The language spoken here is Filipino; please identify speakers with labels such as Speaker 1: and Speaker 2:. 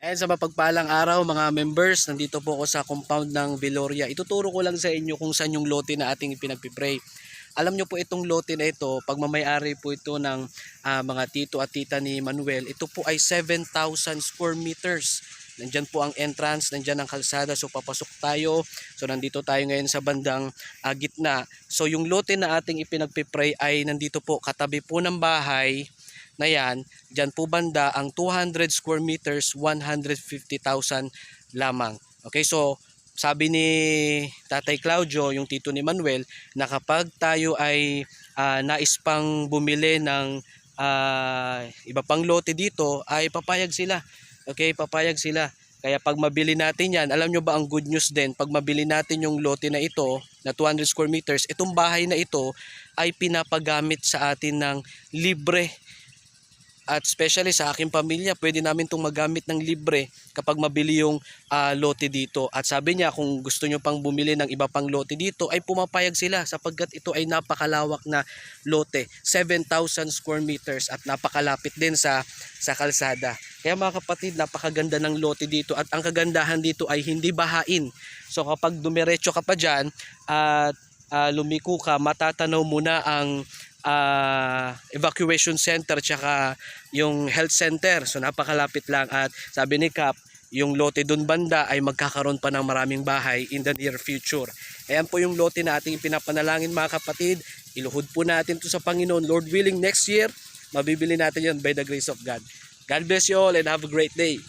Speaker 1: Ayan, sa mapagpalang araw mga members, nandito po ako sa compound ng Viloria. Ituturo ko lang sa inyo kung saan yung lote na ating ipinagpipray. Alam nyo po itong lote na ito, pag mamayari po ito ng mga tito at tita ni Manuel, ito po ay 7,000 square meters. Nandyan po ang entrance, nandyan ang kalsada, so papasok tayo. So nandito tayo ngayon sa bandang gitna. So yung lote na ating ipinagpipray ay nandito po, katabi po ng bahay na yan. Dyan po banda ang 200 square meters, 150,000 lamang. Okay, so sabi ni Tatay Claudio, yung tito ni Manuel, na kapag tayo ay nais pang bumili ng iba pang lote dito, ay papayag sila. Okay, papayag sila. Kaya pag mabili natin yan, alam nyo ba ang good news din, pag mabili natin yung lote na ito, na 200 square meters, itong bahay na ito ay pinapagamit sa atin ng libre. At especially sa aking pamilya, pwede namin itong magamit ng libre kapag mabili yung lote dito. At sabi niya, kung gusto nyo pang bumili ng iba pang lote dito, ay pumapayag sila sapagkat ito ay napakalawak na lote. 7,000 square meters at napakalapit din sa kalsada. Kaya mga kapatid, napakaganda ng lote dito at ang kagandahan dito ay hindi bahain. So kapag dumiretso ka pa dyan at lumiko ka, matatanaw mo na ang evacuation center tsaka yung health center. So napakalapit lang at sabi ni Cap, yung lote dun banda ay magkakaroon pa ng maraming bahay in the near future. Ayan po yung lote na ating pinapanalangin mga kapatid. Iluhod po natin to sa Panginoon. Lord willing, next year mabibili natin yan by the grace of God. God bless you all and have a great day.